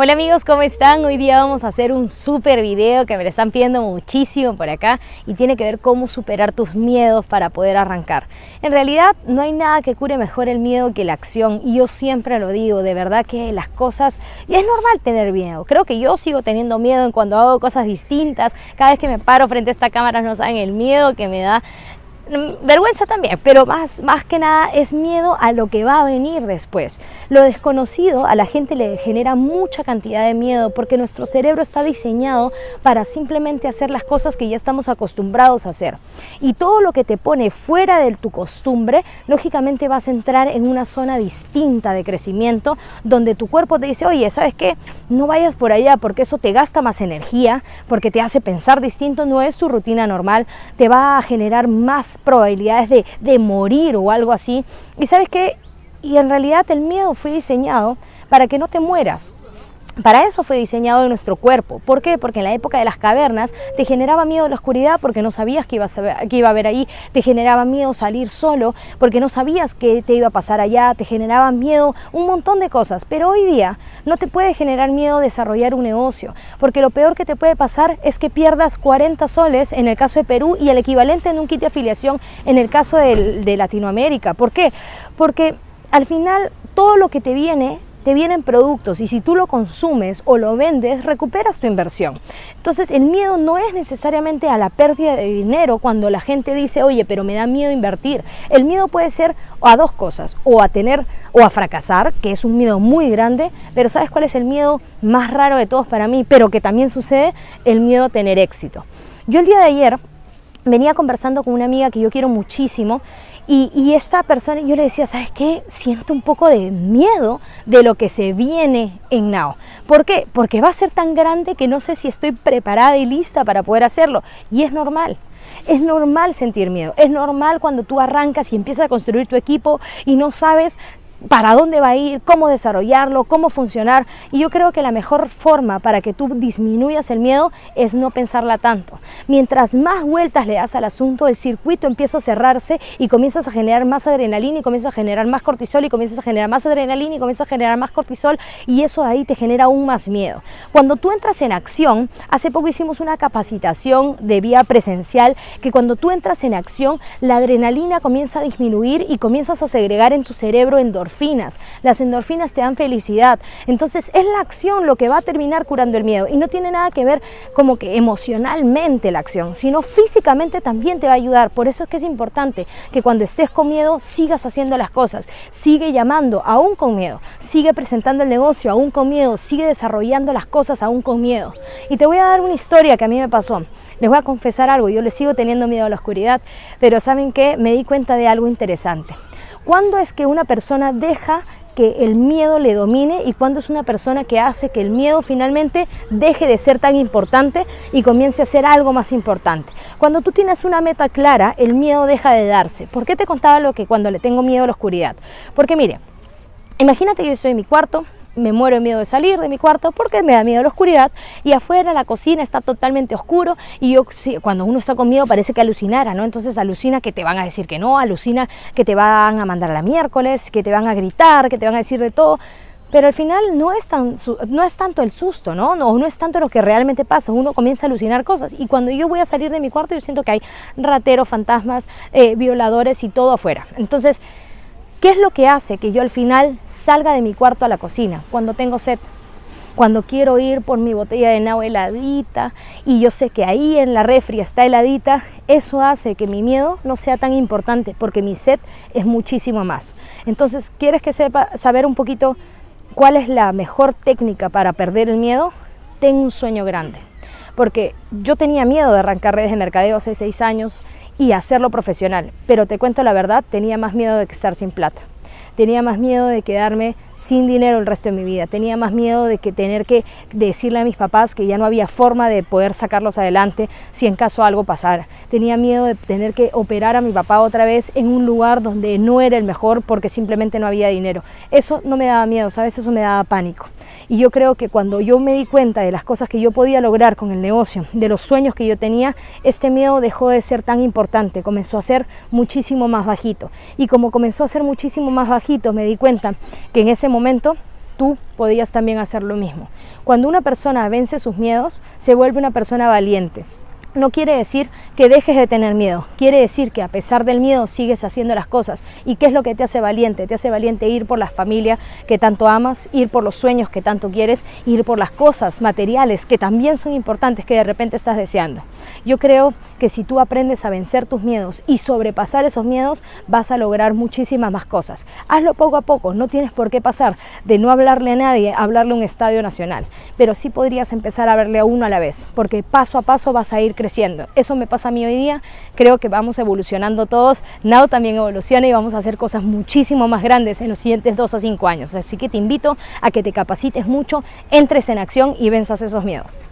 Hola amigos, ¿cómo están? Hoy día vamos a hacer un súper video que me lo están pidiendo muchísimo por acá y tiene que ver cómo superar tus miedos para poder arrancar. En realidad no hay nada que cure mejor el miedo que la acción y yo siempre lo digo, de verdad que las cosas, y es normal tener miedo, creo que yo sigo teniendo miedo en cuando hago cosas distintas, cada vez que me paro frente a esta cámara no saben el miedo que me da. Vergüenza también, pero más que nada es miedo a lo que va a venir después. Lo desconocido a la gente le genera mucha cantidad de miedo porque nuestro cerebro está diseñado para simplemente hacer las cosas que ya estamos acostumbrados a hacer. Y todo lo que te pone fuera de tu costumbre, lógicamente vas a entrar en una zona distinta de crecimiento donde tu cuerpo te dice, oye, ¿sabes qué? No vayas por allá porque eso te gasta más energía, porque te hace pensar distinto, no es tu rutina normal, te va a generar más probabilidades de morir o algo así. Y sabes qué, y en realidad el miedo fue diseñado para que no te mueras. Para eso fue diseñado en nuestro cuerpo. ¿Por qué? Porque en la época de las cavernas te generaba miedo la oscuridad porque no sabías qué iba a haber ahí, te generaba miedo salir solo porque no sabías qué te iba a pasar allá, te generaba miedo un montón de cosas. Pero hoy día no te puede generar miedo desarrollar un negocio, porque lo peor que te puede pasar es que pierdas 40 soles en el caso de Perú y el equivalente en un kit de afiliación en el caso de Latinoamérica. ¿Por qué? Porque al final todo lo que te vienen productos y si tú lo consumes o lo vendes, recuperas tu inversión. Entonces el miedo no es necesariamente a la pérdida de dinero cuando la gente dice, oye, pero me da miedo invertir. El miedo puede ser a dos cosas, o a fracasar, que es un miedo muy grande, pero ¿sabes cuál es el miedo más raro de todos para mí? Pero que también sucede, el miedo a tener éxito. Yo el día de ayer venía conversando con una amiga que yo quiero muchísimo y esta persona, yo le decía, ¿sabes qué? Siento un poco de miedo de lo que se viene en Now. ¿Por qué? Porque va a ser tan grande que no sé si estoy preparada y lista para poder hacerlo. Y es normal. Es normal sentir miedo. Es normal cuando tú arrancas y empiezas a construir tu equipo y no sabes para dónde va a ir, cómo desarrollarlo, cómo funcionar. Y yo creo que la mejor forma para que tú disminuyas el miedo es no pensarla tanto. Mientras más vueltas le das al asunto, el circuito empieza a cerrarse y comienzas a generar más adrenalina y comienzas a generar más cortisol y comienzas a generar más adrenalina y comienzas a generar más cortisol y eso ahí te genera aún más miedo. Cuando tú entras en acción, hace poco hicimos una capacitación de vía presencial que cuando tú entras en acción, la adrenalina comienza a disminuir y comienzas a segregar en tu cerebro endorfinas. Las endorfinas te dan felicidad. Entonces es la acción lo que va a terminar curando el miedo y no tiene nada que ver como que emocionalmente la acción, sino físicamente también te va a ayudar. Por eso es que es importante que cuando estés con miedo sigas haciendo las cosas, sigue llamando aún con miedo, sigue presentando el negocio aún con miedo, sigue desarrollando las cosas aún con miedo. Y te voy a dar una historia que a mí me pasó. Les voy a confesar algo, yo le sigo teniendo miedo a la oscuridad, pero ¿saben qué? Me di cuenta de algo interesante. ¿Cuándo es que una persona deja que el miedo le domine y cuándo es una persona que hace que el miedo finalmente deje de ser tan importante y comience a ser algo más importante? Cuando tú tienes una meta clara, el miedo deja de darse. ¿Por qué te contaba lo que cuando le tengo miedo a la oscuridad? Porque mire, imagínate que yo estoy en mi cuarto, me muero de miedo de salir de mi cuarto porque me da miedo la oscuridad y afuera la cocina está totalmente oscuro y yo cuando uno está con miedo parece que alucinara, ¿no? Entonces alucina que te van a decir que no, alucina que te van a mandar a la miércoles, que te van a gritar, que te van a decir de todo. Pero al final no es tanto el susto, ¿no? No es tanto lo que realmente pasa, uno comienza a alucinar cosas y cuando yo voy a salir de mi cuarto yo siento que hay rateros, fantasmas, violadores y todo afuera. Entonces, ¿qué es lo que hace que yo al final salga de mi cuarto a la cocina? Cuando tengo sed, cuando quiero ir por mi botella de Now heladita y yo sé que ahí en la refri está heladita, eso hace que mi miedo no sea tan importante porque mi sed es muchísimo más. Entonces, ¿quieres que saber un poquito cuál es la mejor técnica para perder el miedo? Ten un sueño grande. Porque yo tenía miedo de arrancar redes de mercadeo hace 6 años y hacerlo profesional, pero te cuento la verdad, tenía más miedo de estar sin plata, tenía más miedo de quedarme sin dinero el resto de mi vida, tenía más miedo de que tener que decirle a mis papás que ya no había forma de poder sacarlos adelante si en caso algo pasara, tenía miedo de tener que operar a mi papá otra vez en un lugar donde no era el mejor porque simplemente no había dinero. Eso no me daba miedo, ¿sabes? Eso me daba pánico. Y yo creo que cuando yo me di cuenta de las cosas que yo podía lograr con el negocio, de los sueños que yo tenía, este miedo dejó de ser tan importante, comenzó a ser muchísimo más bajito. Y como comenzó a ser muchísimo más bajito, me di cuenta que en ese momento tú podías también hacer lo mismo. Cuando una persona vence sus miedos, se vuelve una persona valiente. No quiere decir que dejes de tener miedo, quiere decir que a pesar del miedo sigues haciendo las cosas. ¿Y qué es lo que te hace valiente? Te hace valiente ir por la familia que tanto amas, ir por los sueños que tanto quieres, ir por las cosas materiales que también son importantes que de repente estás deseando. Yo creo que si tú aprendes a vencer tus miedos y sobrepasar esos miedos, vas a lograr muchísimas más cosas. Hazlo poco a poco, no tienes por qué pasar de no hablarle a nadie a hablarle a un estadio nacional, pero sí podrías empezar a hablarle a uno a la vez, porque paso a paso vas a ir creciendo. Eso me pasa a mí hoy día, creo que vamos evolucionando todos, Now también evoluciona y vamos a hacer cosas muchísimo más grandes en los siguientes 2 a 5 años, así que te invito a que te capacites mucho, entres en acción y venzas esos miedos.